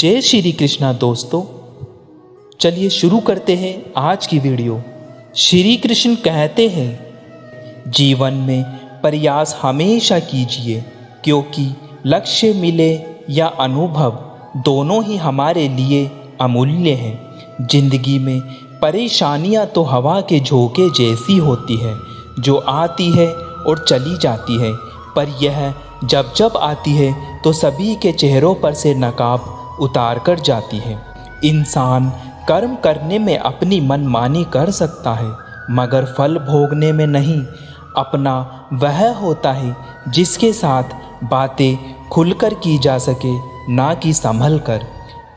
जय श्री कृष्णा दोस्तों, चलिए शुरू करते हैं आज की वीडियो। श्री कृष्ण कहते हैं, जीवन में प्रयास हमेशा कीजिए क्योंकि लक्ष्य मिले या अनुभव दोनों ही हमारे लिए अमूल्य हैं। जिंदगी में परेशानियां तो हवा के झोंके जैसी होती है जो आती है और चली जाती है, पर यह जब जब आती है तो सभी के चेहरों पर से नकाब उतार कर जाती है। इंसान कर्म करने में अपनी मनमानी कर सकता है मगर फल भोगने में नहीं। अपना वह होता है जिसके साथ बातें खुलकर की जा सके, ना कि संभल कर।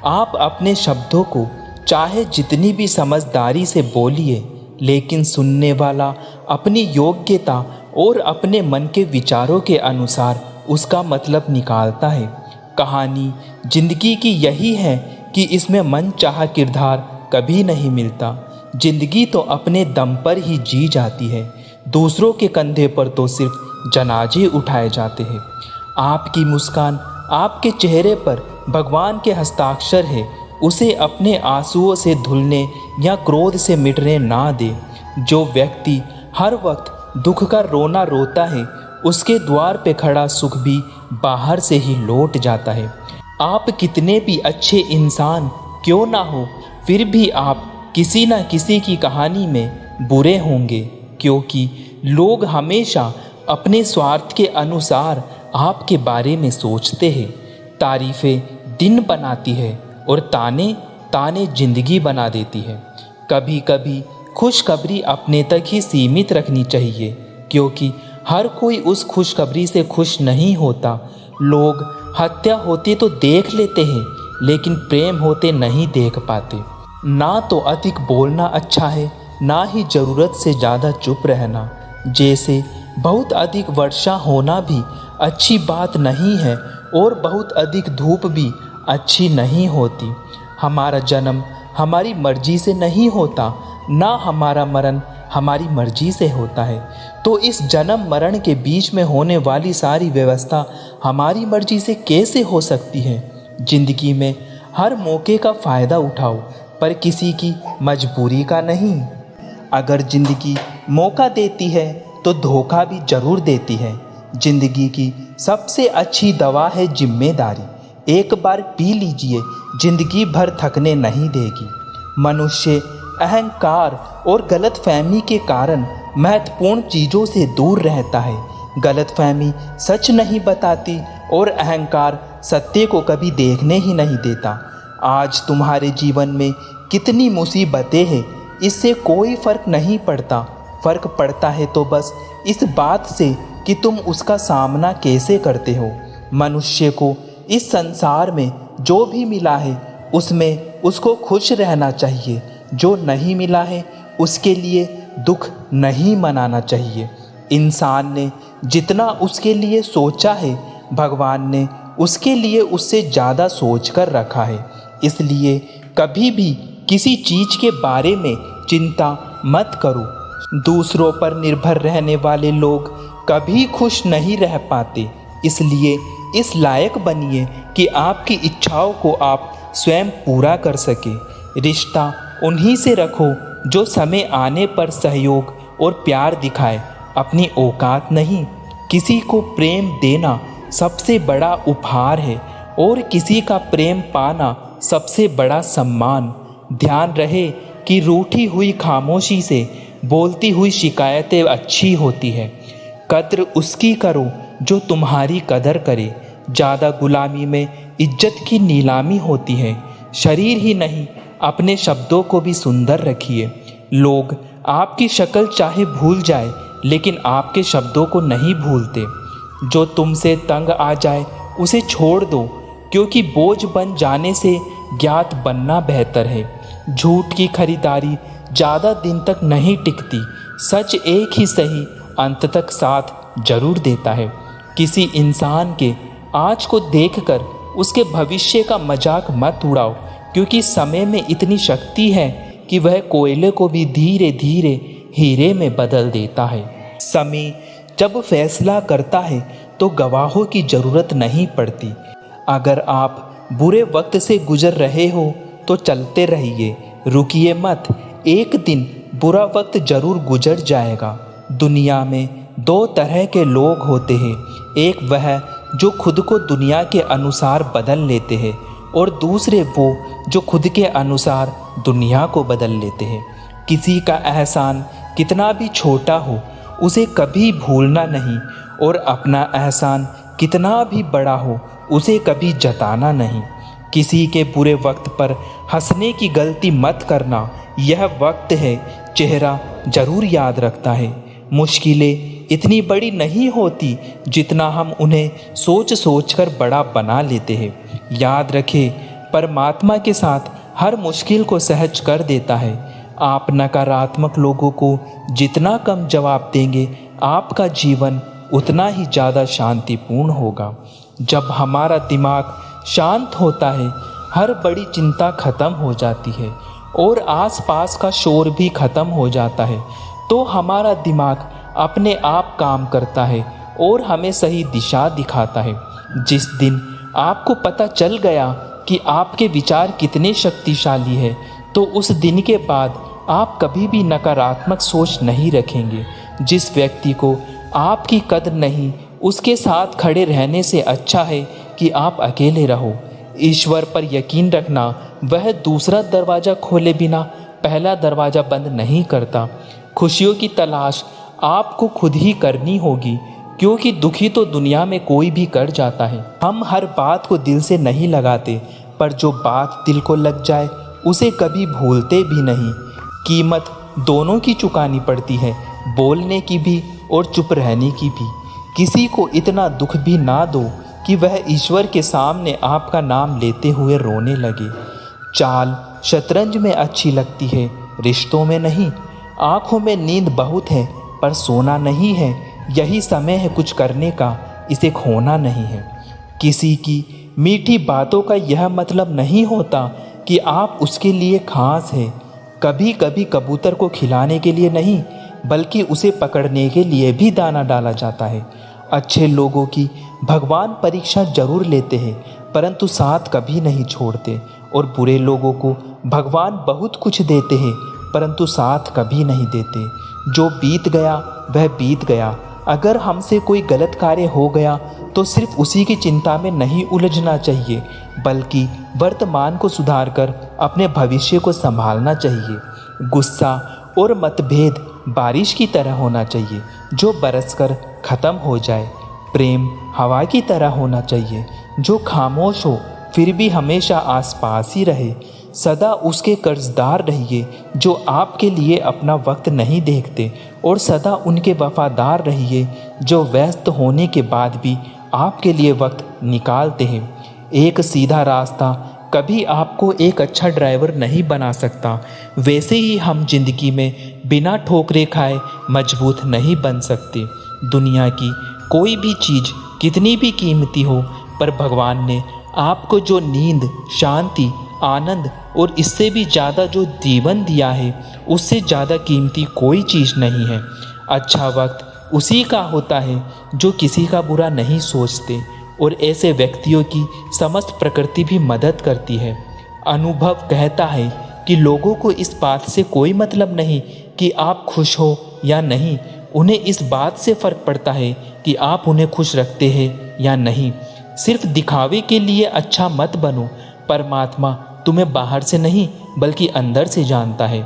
आप अपने शब्दों को चाहे जितनी भी समझदारी से बोलिए, लेकिन सुनने वाला अपनी योग्यता और अपने मन के विचारों के अनुसार उसका मतलब निकालता है। कहानी जिंदगी की यही है कि इसमें मनचाहा किरदार कभी नहीं मिलता। जिंदगी तो अपने दम पर ही जी जाती है, दूसरों के कंधे पर तो सिर्फ जनाजे उठाए जाते हैं। आपकी मुस्कान आपके चेहरे पर भगवान के हस्ताक्षर है, उसे अपने आंसुओं से धुलने या क्रोध से मिटने ना दे। जो व्यक्ति हर वक्त दुख का रोना रोता है, उसके द्वार पे खड़ा सुख भी बाहर से ही लौट जाता है। आप कितने भी अच्छे इंसान क्यों ना हो, फिर भी आप किसी न किसी की कहानी में बुरे होंगे, क्योंकि लोग हमेशा अपने स्वार्थ के अनुसार आपके बारे में सोचते हैं। तारीफ़ें दिन बनाती है और ताने ताने जिंदगी बना देती है। कभी कभी खुशखबरी अपने तक ही सीमित रखनी चाहिए, क्योंकि हर कोई उस खुशखबरी से खुश नहीं होता। लोग हत्या होते तो देख लेते हैं, लेकिन प्रेम होते नहीं देख पाते। ना तो अधिक बोलना अच्छा है, ना ही ज़रूरत से ज़्यादा चुप रहना। जैसे बहुत अधिक वर्षा होना भी अच्छी बात नहीं है और बहुत अधिक धूप भी अच्छी नहीं होती। हमारा जन्म हमारी मर्जी से नहीं होता, ना हमारा मरण हमारी मर्जी से होता है। तो इस जन्म मरण के बीच में होने वाली सारी व्यवस्था हमारी मर्जी से कैसे हो सकती है? जिंदगी में हर मौके का फ़ायदा उठाओ, पर किसी की मजबूरी का नहीं। अगर जिंदगी मौका देती है तो धोखा भी ज़रूर देती है। जिंदगी की सबसे अच्छी दवा है जिम्मेदारी। एक बार पी लीजिए, जिंदगी भर थकने नहीं देगी। मनुष्य अहंकार और गलतफहमी के कारण महत्वपूर्ण चीज़ों से दूर रहता है। गलतफहमी सच नहीं बताती और अहंकार सत्य को कभी देखने ही नहीं देता। आज तुम्हारे जीवन में कितनी मुसीबतें हैं, इससे कोई फ़र्क नहीं पड़ता। फ़र्क पड़ता है तो बस इस बात से कि तुम उसका सामना कैसे करते हो। मनुष्य को इस संसार में जो भी मिला है उसमें उसको खुश रहना चाहिए। जो नहीं मिला है उसके लिए दुख नहीं मनाना चाहिए। इंसान ने जितना उसके लिए सोचा है, भगवान ने उसके लिए उससे ज़्यादा सोच कर रखा है। इसलिए कभी भी किसी चीज़ के बारे में चिंता मत करो। दूसरों पर निर्भर रहने वाले लोग कभी खुश नहीं रह पाते। इसलिए इस लायक बनिए कि आपकी इच्छाओं को आप स्वयं पूरा कर सके। रिश्ता उन्हीं से रखो जो समय आने पर सहयोग और प्यार दिखाए, अपनी औकात नहीं। किसी को प्रेम देना सबसे बड़ा उपहार है और किसी का प्रेम पाना सबसे बड़ा सम्मान। ध्यान रहे कि रूठी हुई खामोशी से बोलती हुई शिकायतें अच्छी होती है। कद्र उसकी करो जो तुम्हारी कदर करे। ज़्यादा गुलामी में इज्जत की नीलामी होती है। शरीर ही नहीं, अपने शब्दों को भी सुंदर रखिए। लोग आपकी शक्ल चाहे भूल जाए, लेकिन आपके शब्दों को नहीं भूलते। जो तुमसे तंग आ जाए उसे छोड़ दो, क्योंकि बोझ बन जाने से ज्ञात बनना बेहतर है। झूठ की खरीदारी ज़्यादा दिन तक नहीं टिकती। सच एक ही सही अंत तक साथ जरूर देता है। किसी इंसान के आज को देखकर उसके भविष्य का मजाक मत उड़ाओ, क्योंकि समय में इतनी शक्ति है कि वह कोयले को भी धीरे धीरे हीरे में बदल देता है। समय जब फैसला करता है तो गवाहों की ज़रूरत नहीं पड़ती। अगर आप बुरे वक्त से गुजर रहे हो तो चलते रहिए, रुकिए मत। एक दिन बुरा वक्त जरूर गुजर जाएगा। दुनिया में दो तरह के लोग होते हैं, एक वह जो खुद को दुनिया के अनुसार बदल लेते हैं और दूसरे वो जो खुद के अनुसार दुनिया को बदल लेते हैं। किसी का एहसान कितना भी छोटा हो उसे कभी भूलना नहीं, और अपना एहसान कितना भी बड़ा हो उसे कभी जताना नहीं। किसी के बुरे वक्त पर हंसने की गलती मत करना। यह वक्त है, चेहरा जरूर याद रखता है। मुश्किलें इतनी बड़ी नहीं होती जितना हम उन्हें सोच सोच कर बड़ा बना लेते हैं। याद रखें, परमात्मा के साथ हर मुश्किल को सहज कर देता है। आप नकारात्मक लोगों को जितना कम जवाब देंगे, आपका जीवन उतना ही ज़्यादा शांतिपूर्ण होगा। जब हमारा दिमाग शांत होता है, हर बड़ी चिंता खत्म हो जाती है और आसपास का शोर भी खत्म हो जाता है, तो हमारा दिमाग अपने आप काम करता है और हमें सही दिशा दिखाता है। जिस दिन आपको पता चल गया कि आपके विचार कितने शक्तिशाली है, तो उस दिन के बाद आप कभी भी नकारात्मक सोच नहीं रखेंगे। जिस व्यक्ति को आपकी कदर नहीं, उसके साथ खड़े रहने से अच्छा है कि आप अकेले रहो। ईश्वर पर यकीन रखना, वह दूसरा दरवाज़ा खोले बिना पहला दरवाज़ा बंद नहीं करता। खुशियों की तलाश आपको खुद ही करनी होगी, क्योंकि दुखी तो दुनिया में कोई भी कर जाता है। हम हर बात को दिल से नहीं लगाते, पर जो बात दिल को लग जाए उसे कभी भूलते भी नहीं। कीमत दोनों की चुकानी पड़ती है, बोलने की भी और चुप रहने की भी। किसी को इतना दुख भी ना दो कि वह ईश्वर के सामने आपका नाम लेते हुए रोने लगे। चाल शतरंज में अच्छी लगती है, रिश्तों में नहीं। आँखों में नींद बहुत है पर सोना नहीं है। यही समय है कुछ करने का, इसे खोना नहीं है। किसी की मीठी बातों का यह मतलब नहीं होता कि आप उसके लिए खास है। कभी कभी कबूतर को खिलाने के लिए नहीं, बल्कि उसे पकड़ने के लिए भी दाना डाला जाता है। अच्छे लोगों की भगवान परीक्षा जरूर लेते हैं, परंतु साथ कभी नहीं छोड़ते, और बुरे लोगों को भगवान बहुत कुछ देते हैं, परंतु साथ कभी नहीं देते। जो बीत गया वह बीत गया। अगर हमसे कोई गलत कार्य हो गया तो सिर्फ उसी की चिंता में नहीं उलझना चाहिए, बल्कि वर्तमान को सुधार कर अपने भविष्य को संभालना चाहिए। गुस्सा और मतभेद बारिश की तरह होना चाहिए, जो बरसकर ख़त्म हो जाए। प्रेम हवा की तरह होना चाहिए, जो खामोश हो फिर भी हमेशा आसपास ही रहे। सदा उसके कर्जदार रहिए जो आपके लिए अपना वक्त नहीं देखते, और सदा उनके वफादार रहिए जो व्यस्त होने के बाद भी आपके लिए वक्त निकालते हैं। एक सीधा रास्ता कभी आपको एक अच्छा ड्राइवर नहीं बना सकता, वैसे ही हम जिंदगी में बिना ठोकरे खाए मजबूत नहीं बन सकते। दुनिया की कोई भी चीज़ कितनी भी कीमती हो, पर भगवान ने आपको जो नींद, शांति, आनंद और इससे भी ज़्यादा जो जीवन दिया है, उससे ज़्यादा कीमती कोई चीज़ नहीं है। अच्छा वक्त उसी का होता है जो किसी का बुरा नहीं सोचते, और ऐसे व्यक्तियों की समस्त प्रकृति भी मदद करती है। अनुभव कहता है कि लोगों को इस बात से कोई मतलब नहीं कि आप खुश हो या नहीं, उन्हें इस बात से फ़र्क पड़ता है कि आप उन्हें खुश रखते हैं या नहीं। सिर्फ दिखावे के लिए अच्छा मत बनो। परमात्मा तुम्हें बाहर से नहीं बल्कि अंदर से जानता है।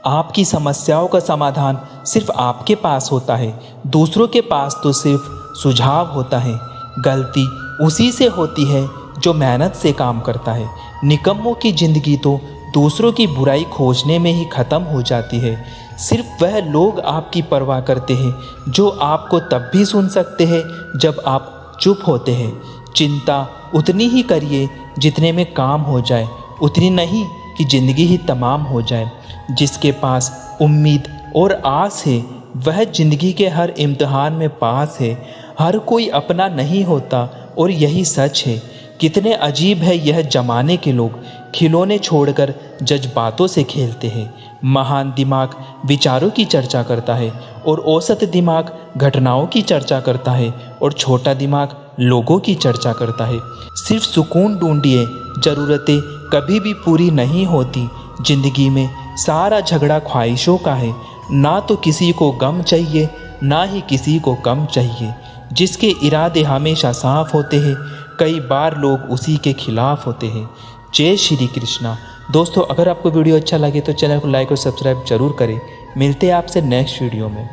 आपकी समस्याओं का समाधान सिर्फ आपके पास होता है, दूसरों के पास तो सिर्फ सुझाव होता है। गलती उसी से होती है जो मेहनत से काम करता है। निकम्मों की ज़िंदगी तो दूसरों की बुराई खोजने में ही ख़त्म हो जाती है। सिर्फ वह लोग आपकी परवाह करते हैं जो आपको तब भी सुन सकते हैं जब आप चुप होते हैं। चिंता उतनी ही करिए जितने में काम हो जाए, उतनी नहीं कि ज़िंदगी ही तमाम हो जाए। जिसके पास उम्मीद और आस है वह ज़िंदगी के हर इम्तिहान में पास है। हर कोई अपना नहीं होता और यही सच है। कितने अजीब है यह ज़माने के लोग, खिलौने छोड़कर जज्बातों से खेलते हैं। महान दिमाग विचारों की चर्चा करता है और औसत दिमाग घटनाओं की चर्चा करता है, और छोटा दिमाग लोगों की चर्चा करता है। सिर्फ सुकून ढूंढिए, ज़रूरतें कभी भी पूरी नहीं होती। ज़िंदगी में सारा झगड़ा ख्वाहिशों का है। ना तो किसी को गम चाहिए, ना ही किसी को कम चाहिए। जिसके इरादे हमेशा साफ होते हैं, कई बार लोग उसी के खिलाफ होते हैं। जय श्री कृष्णा। दोस्तों, अगर आपको वीडियो अच्छा लगे तो चैनल को लाइक और सब्सक्राइब जरूर करें। मिलते हैं आपसे नेक्स्ट वीडियो में।